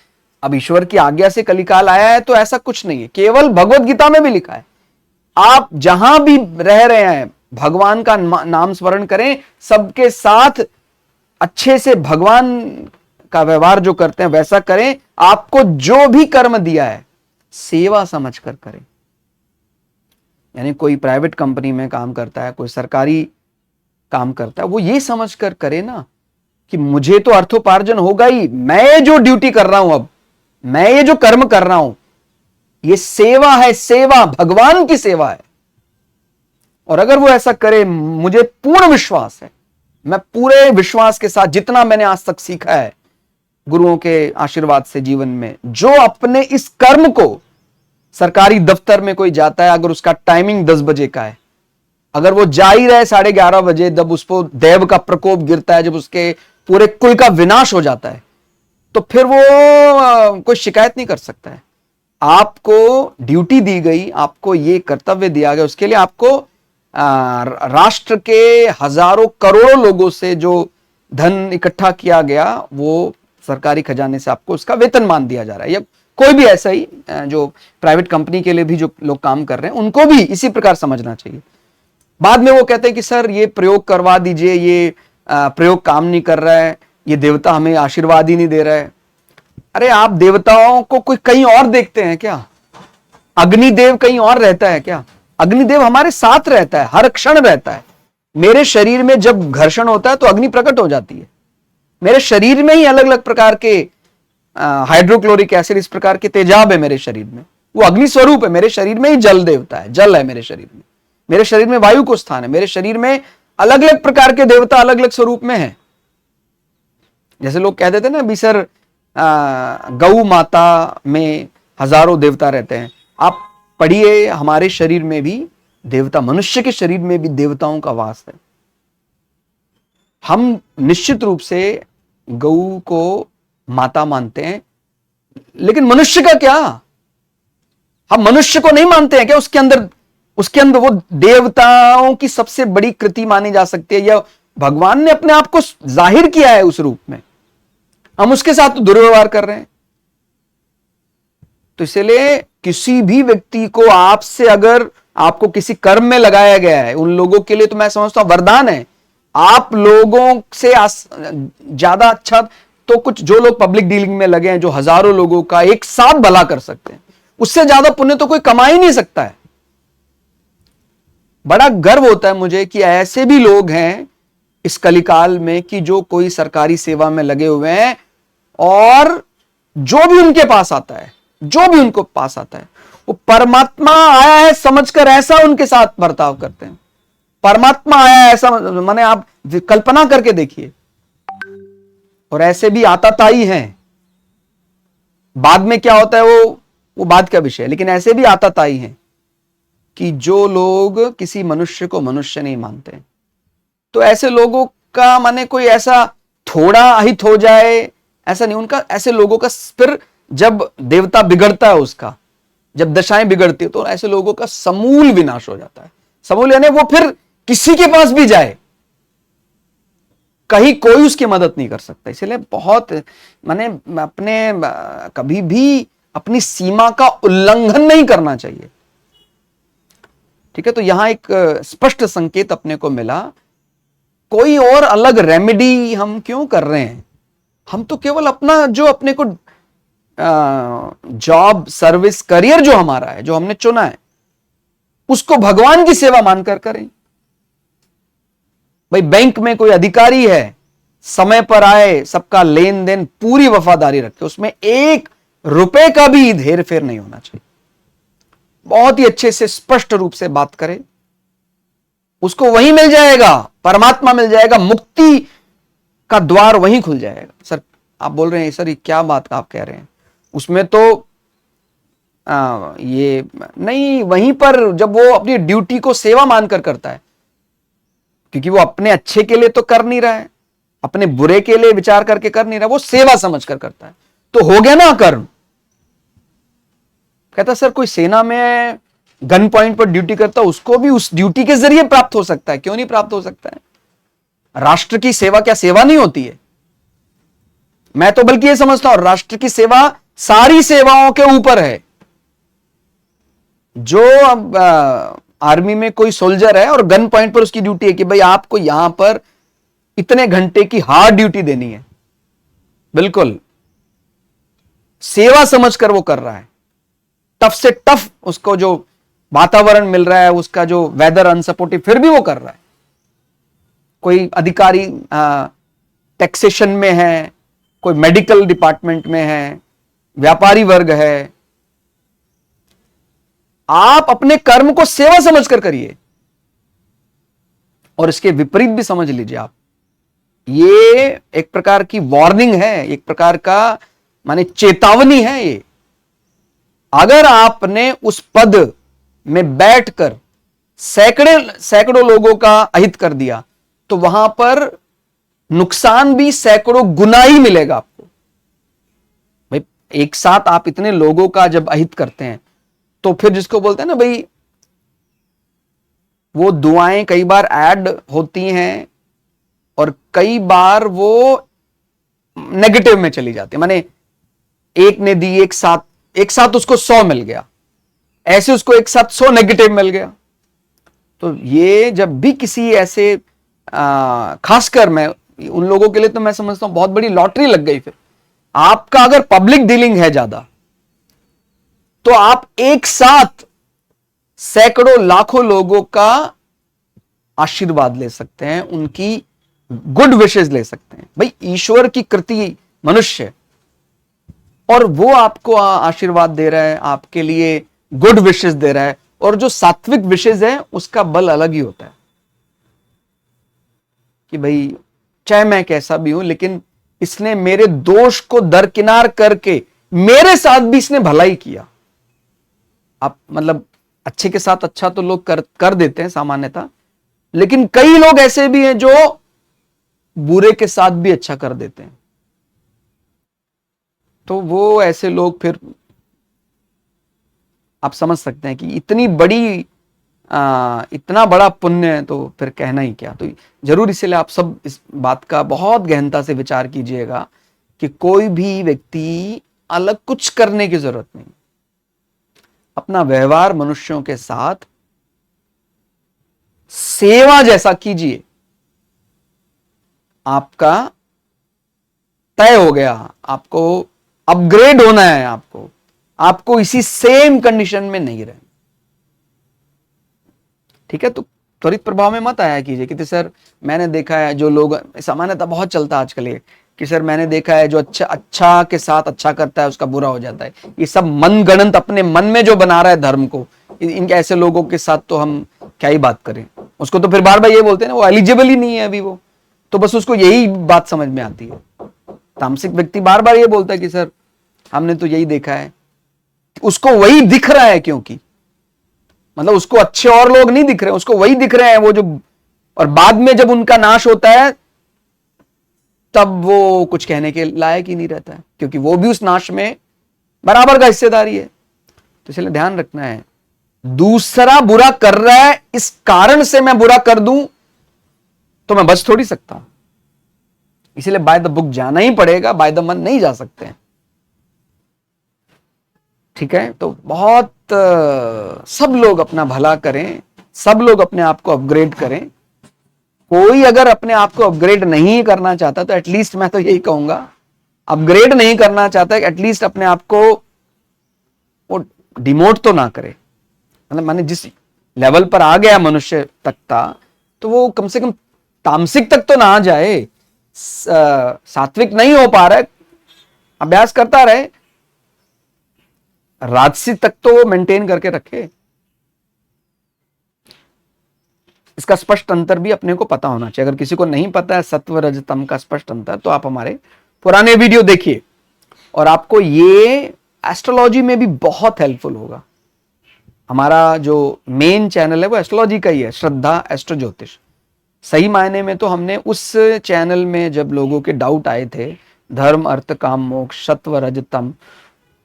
अब ईश्वर की आज्ञा से कलिकाल आया है तो ऐसा कुछ नहीं है, केवल भगवत गीता में भी लिखा है आप जहां भी रह रहे हैं भगवान का नाम स्मरण करें, सबके साथ अच्छे से भगवान का व्यवहार जो करते हैं वैसा करें। आपको जो भी कर्म दिया है सेवा समझकर करें। यानी कोई प्राइवेट कंपनी में काम करता है, कोई सरकारी काम करता है, वो ये समझकर करे ना कि मुझे तो अर्थोपार्जन होगा ही, मैं जो ड्यूटी कर रहा हूं, अब मैं ये जो कर्म कर रहा हूं ये सेवा है, सेवा भगवान की सेवा है। और अगर वो ऐसा करे, मुझे पूर्ण विश्वास है, मैं पूरे विश्वास के साथ जितना मैंने आज तक सीखा है गुरुओं के आशीर्वाद से जीवन में, जो अपने इस कर्म को सरकारी दफ्तर में कोई जाता है, अगर उसका टाइमिंग 10 बजे का है, अगर वो जा ही रहे 11:30 बजे, जब उस पर देव का प्रकोप गिरता है, जब उसके पूरे कुल का विनाश हो जाता है, तो फिर वो कोई शिकायत नहीं कर सकता है। आपको ड्यूटी दी गई, आपको ये कर्तव्य दिया गया, उसके लिए आपको राष्ट्र के हजारों करोड़ों लोगों से जो धन इकट्ठा किया गया, वो सरकारी खजाने से आपको उसका वेतनमान दिया जा रहा है। या कोई भी ऐसा ही जो प्राइवेट कंपनी के लिए भी जो लोग काम कर रहे हैं, उनको भी इसी प्रकार समझना चाहिए। बाद में वो कहते हैं कि सर ये प्रयोग करवा दीजिए, ये प्रयोग काम नहीं कर रहा है, ये देवता हमें आशीर्वाद ही नहीं दे रहा है। अरे आप देवताओं को कोई कहीं और देखते हैं क्या? अग्निदेव कहीं और रहता है क्या? अग्निदेव हमारे साथ रहता है, हर क्षण रहता है। मेरे शरीर में जब घर्षण होता है तो अग्नि प्रकट हो जाती है। मेरे शरीर में ही अलग अलग प्रकार के हाइड्रोक्लोरिक एसिड, इस प्रकार के तेजाब है मेरे शरीर में, वो अग्नि स्वरूप है। मेरे शरीर में ही जल देवता है, जल है मेरे शरीर में। मेरे शरीर में वायु को स्थान है। मेरे शरीर में अलग अलग प्रकार के देवता अलग अलग स्वरूप में है। जैसे लोग कह देते ना भी सर गौ माता में हजारों देवता रहते हैं। आप पढ़िए, हमारे शरीर में भी देवता, मनुष्य के शरीर में भी देवताओं का वास है। हम निश्चित रूप से गौ को माता मानते हैं, लेकिन मनुष्य का क्या? हम मनुष्य को नहीं मानते हैं क्या? उसके अंदर वो देवताओं की सबसे बड़ी कृति मानी जा सकती है, या भगवान ने अपने आप को जाहिर किया है उस रूप में। हम उसके साथ तो दुर्व्यवहार कर रहे हैं। तो इसलिए किसी भी व्यक्ति को आपसे, अगर आपको किसी कर्म में लगाया गया है, उन लोगों के लिए तो मैं समझता हूं वरदान है। आप लोगों से ज्यादा अच्छा तो कुछ जो लोग पब्लिक डीलिंग में लगे हैं, जो हजारों लोगों का एक साथ भला कर सकते हैं, उससे ज्यादा पुण्य तो कोई कमा ही नहीं सकता है। बड़ा गर्व होता है मुझे कि ऐसे भी लोग हैं इस कलिकाल में कि जो कोई सरकारी सेवा में लगे हुए हैं, और जो भी उनके पास आता है, वो परमात्मा आया है समझकर ऐसा उनके साथ बर्ताव करते हैं। परमात्मा आया है ऐसा, माने आप कल्पना करके देखिए। और ऐसे भी आताताई हैं। बाद में क्या होता है वो बात का विषय है, लेकिन ऐसे भी आताताई हैं कि जो लोग किसी मनुष्य को मनुष्य नहीं मानते। तो ऐसे लोगों का माने कोई ऐसा थोड़ा अहित हो जाए ऐसा नहीं उनका। ऐसे लोगों का फिर जब देवता बिगड़ता है, उसका जब दशाएं बिगड़ती है, तो ऐसे लोगों का समूल विनाश हो जाता है। समूल यानी वो फिर किसी के पास भी जाए, कहीं कोई उसकी मदद नहीं कर सकता। इसलिए बहुत माने अपने कभी भी अपनी सीमा का उल्लंघन नहीं करना चाहिए। ठीक है, तो यहां एक स्पष्ट संकेत अपने को मिला। कोई और अलग रेमेडी हम क्यों कर रहे हैं? हम तो केवल अपना जो अपने को जॉब, सर्विस, करियर जो हमारा है, जो हमने चुना है, उसको भगवान की सेवा मानकर करें। भाई बैंक में कोई अधिकारी है, समय पर आए, सबका लेन देन पूरी वफादारी रखे, उसमें 1 रुपए का भी हेर फेर नहीं होना चाहिए। बहुत ही अच्छे से स्पष्ट रूप से बात करें, उसको वही मिल जाएगा, परमात्मा मिल जाएगा, मुक्ति का द्वार वहीं खुल जाएगा। सर आप बोल रहे हैं सर ये क्या बात आप कह रहे हैं? उसमें तो ये नहीं, वहीं पर जब वो अपनी ड्यूटी को सेवा मानकर करता है, क्योंकि वो अपने अच्छे के लिए तो कर नहीं रहा है, अपने बुरे के लिए विचार करके कर नहीं रहा, वो सेवा समझकर करता है, तो हो गया ना कर्म। कहता सर कोई सेना में गन पॉइंट पर ड्यूटी करता, उसको भी उस ड्यूटी के जरिए प्राप्त हो सकता है। क्यों नहीं प्राप्त हो सकता है? राष्ट्र की सेवा क्या सेवा नहीं होती है? मैं तो बल्कि यह समझता हूं राष्ट्र की सेवा सारी सेवाओं के ऊपर है। जो अब आर्मी में कोई सोल्जर है और गन पॉइंट पर उसकी ड्यूटी है कि भाई आपको यहां पर इतने घंटे की हार्ड ड्यूटी देनी है, बिल्कुल सेवा समझकर वो कर रहा है। टफ से टफ उसको जो वातावरण मिल रहा है, उसका जो वेदर अनसपोर्टिव, फिर भी वो कर रहा है। कोई अधिकारी टैक्सेशन में है, कोई मेडिकल डिपार्टमेंट में है, व्यापारी वर्ग है। आप अपने कर्म को सेवा समझकर करिए, और इसके विपरीत भी समझ लीजिए आप। ये एक प्रकार की वार्निंग है, एक प्रकार का माने चेतावनी है ये, अगर आपने उस पद में बैठकर सैकड़ों लोगों का अहित कर दिया तो वहां पर नुकसान भी सैकड़ों गुना ही मिलेगा आपको। भाई एक साथ आप इतने लोगों का जब अहित करते हैं तो फिर जिसको बोलते हैं ना भाई, वो दुआएं कई बार ऐड होती हैं और कई बार वो नेगेटिव में चली जाती है। माने एक ने दी एक साथ उसको 100 मिल गया, ऐसे उसको एक साथ 100 नेगेटिव मिल गया। तो ये जब भी किसी ऐसे खासकर मैं उन लोगों के लिए तो मैं समझता हूं बहुत बड़ी लॉटरी लग गई। फिर आपका अगर पब्लिक डीलिंग है ज्यादा तो आप एक साथ सैकड़ों लाखों लोगों का आशीर्वाद ले सकते हैं, उनकी गुड विशेष ले सकते हैं। भाई ईश्वर की कृति मनुष्य, और वो आपको आशीर्वाद दे रहा है, आपके लिए गुड विशेष दे रहा है, और जो सात्विक विशेष है उसका बल अलग ही होता है कि भाई चाहे मैं कैसा भी हूं लेकिन इसने मेरे दोष को दरकिनार करके मेरे साथ भी इसने भलाई किया। आप मतलब अच्छे के साथ अच्छा तो लोग कर देते हैं सामान्यतः, लेकिन कई लोग ऐसे भी हैं जो बुरे के साथ भी अच्छा कर देते हैं। तो वो ऐसे लोग फिर आप समझ सकते हैं कि इतना बड़ा पुण्य है तो फिर कहना ही क्या। तो जरूर इसलिए आप सब इस बात का बहुत गहनता से विचार कीजिएगा कि कोई भी व्यक्ति अलग कुछ करने की जरूरत नहीं, अपना व्यवहार मनुष्यों के साथ सेवा जैसा कीजिए, आपका तय हो गया। आपको अपग्रेड होना है, आपको इसी सेम कंडीशन में नहीं रहना। ठीक है, तो त्वरित प्रभाव में मत आया कीजिए कि सर मैंने देखा है जो लोग, सामान्यतः बहुत चलता है आजकल ये कि सर मैंने देखा है जो अच्छा के साथ अच्छा करता है उसका बुरा हो जाता है। ये सब मनगढ़ंत अपने मन में जो बना रहा है धर्म को, इनके ऐसे लोगों के साथ तो हम क्या ही बात करें। उसको तो फिर बार बार ये बोलते हैं ना वो एलिजिबल ही नहीं है अभी, वो तो बस उसको यही बात समझ में आती है। तामसिक व्यक्ति बार बार ये बोलता है कि सर हमने तो यही देखा है, उसको वही दिख रहा है, क्योंकि मतलब उसको अच्छे और लोग नहीं दिख रहे, उसको वही दिख रहे हैं वो जो, और बाद में जब उनका नाश होता है तब वो कुछ कहने के लायक ही नहीं रहता है, क्योंकि वो भी उस नाश में बराबर का हिस्सेदारी है। तो इसलिए ध्यान रखना है, दूसरा बुरा कर रहा है इस कारण से मैं बुरा कर दूं तो मैं बच थोड़ी सकता हूं। इसलिए बाय द बुक जाना ही पड़ेगा, बाय द मन नहीं जा सकते हैं। ठीक है, तो बहुत सब लोग अपना भला करें, सब लोग अपने आप को अपग्रेड करें। कोई अगर अपने आप को अपग्रेड नहीं करना चाहता तो एटलीस्ट मैं तो यही कहूंगा, अपग्रेड नहीं करना चाहता एटलीस्ट अपने आप को वो डिमोट तो ना करे। मतलब माने जिस लेवल पर आ गया मनुष्य तक था तो वो कम से कम तामसिक तक तो ना आ जाए। सात्विक नहीं हो पा रहा है, अभ्यास करता रहे, राजसिक तक तो वो मेंटेन करके रखे। इसका स्पष्ट अंतर भी अपने को पता होना चाहिए। अगर किसी को नहीं पता है सत्व रजतम का स्पष्ट अंतर, तो आप हमारे पुराने वीडियो देखिए और आपको ये एस्ट्रोलॉजी में भी बहुत हेल्पफुल होगा। हमारा जो मेन चैनल है वो एस्ट्रोलॉजी का ही है, श्रद्धा एस्ट्रो ज्योतिष। सही मायने में तो हमने उस चैनल में जब लोगों के डाउट आए थे धर्म अर्थ काम मोक्ष सत्व रजतम,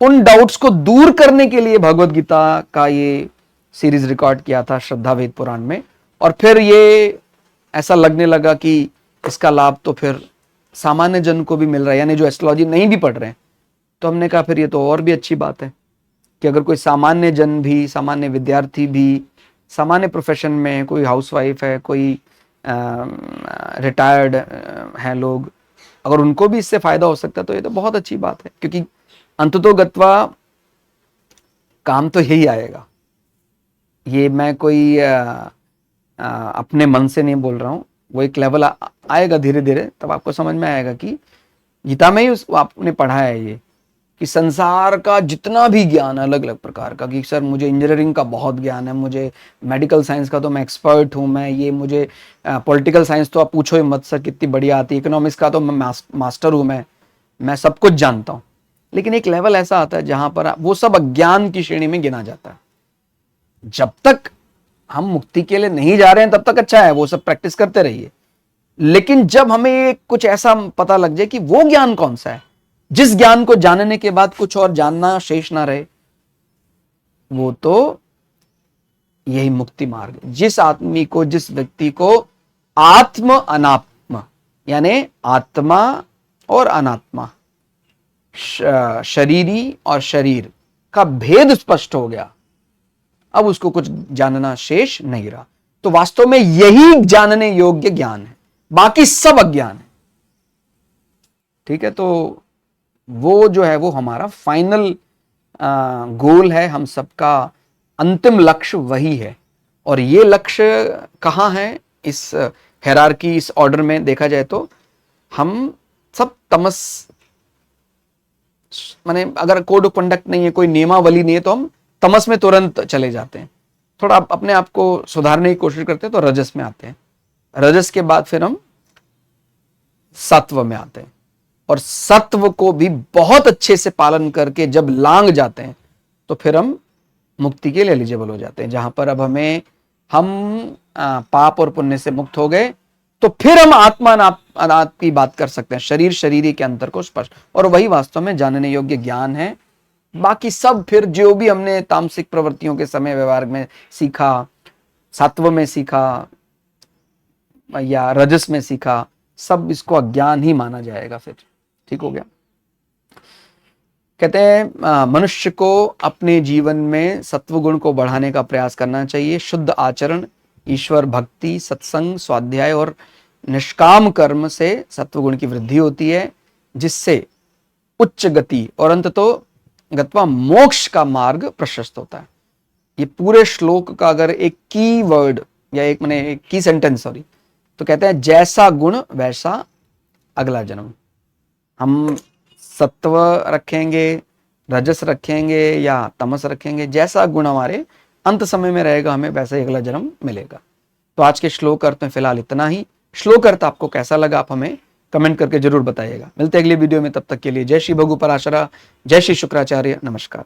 उन डाउट्स को दूर करने के लिए भगवत गीता का ये सीरीज रिकॉर्ड किया था श्रद्धा वेद पुराण में। और फिर ये ऐसा लगने लगा कि इसका लाभ तो फिर सामान्य जन को भी मिल रहा है, यानी जो एस्ट्रोलॉजी नहीं भी पढ़ रहे हैं। तो हमने कहा फिर ये तो और भी अच्छी बात है कि अगर कोई सामान्य जन भी, सामान्य विद्यार्थी भी, सामान्य प्रोफेशन में कोई हाउसवाइफ है, कोई रिटायर्ड हैं लोग, अगर उनको भी इससे फायदा हो सकता है तो ये तो बहुत अच्छी बात है। क्योंकि अंततोगत्वा काम तो यही आएगा। ये मैं कोई अपने मन से नहीं बोल रहा हूँ, वो एक लेवल आएगा धीरे धीरे, तब आपको समझ में आएगा कि गीता में ही आपने पढ़ा है ये कि संसार का जितना भी ज्ञान अलग अलग प्रकार का, कि सर मुझे इंजीनियरिंग का बहुत ज्ञान है, मुझे मेडिकल साइंस का तो मैं एक्सपर्ट हूँ, मैं ये मुझे पॉलिटिकल साइंस तो आप पूछो ही मत सर कितनी बढ़िया आती है, इकोनॉमिक्स का तो मैं मास्टर हूँ, मैं सब कुछ जानता हूँ। लेकिन एक लेवल ऐसा आता है जहां पर वो सब अज्ञान की श्रेणी में गिना जाता है। जब तक हम मुक्ति के लिए नहीं जा रहे हैं तब तक अच्छा है, वो सब प्रैक्टिस करते रहिए। लेकिन जब हमें कुछ ऐसा पता लग जाए कि वो ज्ञान कौन सा है, जिस ज्ञान को जानने के बाद कुछ और जानना शेष ना रहे, वो तो यही मुक्ति मार्ग। जिस आदमी को, जिस व्यक्ति को आत्म अनात्मा यानी आत्मा और अनात्मा, शरीरी और शरीर का भेद स्पष्ट हो गया, अब उसको कुछ जानना शेष नहीं रहा। तो वास्तव में यही जानने योग्य ज्ञान है, बाकी सब अज्ञान है। ठीक है, तो वो जो है वो हमारा फाइनल गोल है, हम सबका अंतिम लक्ष्य वही है। और ये लक्ष्य कहाँ है इस हायरार्की, इस ऑर्डर में देखा जाए तो हम सब तमस, माने अगर कोड ऑफ कंडक्ट नहीं है, कोई नियमावली नहीं है, तो हम तमस में तुरंत चले जाते हैं। थोड़ा अपने आप को सुधारने की कोशिश करते हैं तो रजस में आते हैं, रजस के बाद फिर हम सत्व में आते हैं, और सत्व को भी बहुत अच्छे से पालन करके जब लांग जाते हैं तो फिर हम मुक्ति के लिए एलिजिबल हो जाते हैं, जहां पर अब हम पाप और पुण्य से मुक्त हो गए, तो फिर हम आत्मा अनात्मा की बात कर सकते हैं, शरीर शरीरी के अंतर को स्पष्ट, और वही वास्तव में जानने योग्य ज्ञान है। बाकी सब फिर जो भी हमने तामसिक प्रवृत्तियों के समय व्यवहार में सीखा, सत्व में सीखा या रजस में सीखा, सब इसको अज्ञान ही माना जाएगा फिर। ठीक हो गया। कहते हैं मनुष्य को अपने जीवन में सत्व गुण को बढ़ाने का प्रयास करना चाहिए। शुद्ध आचरण, ईश्वर भक्ति, सत्संग, स्वाध्याय और निष्काम कर्म से सत्व गुण की वृद्धि होती है, जिससे उच्च गति और अंततः गत्वा मोक्ष का मार्ग प्रशस्त होता है। ये पूरे श्लोक का अगर एक की वर्ड या एक की सेंटेंस तो कहते हैं जैसा गुण वैसा अगला जन्म। हम सत्व रखेंगे, रजस रखेंगे या तमस रखेंगे, जैसा गुण हमारे अंत समय में रहेगा हमें वैसा ही अगला जन्म मिलेगा। तो आज के श्लोक अर्थ में फिलहाल इतना ही। श्लोक अर्थ आपको कैसा लगा आप हमें कमेंट करके जरूर बताइएगा। मिलते हैं अगली वीडियो में, तब तक के लिए जय श्री भगु पराशरा, जय श्री शुक्राचार्य, नमस्कार।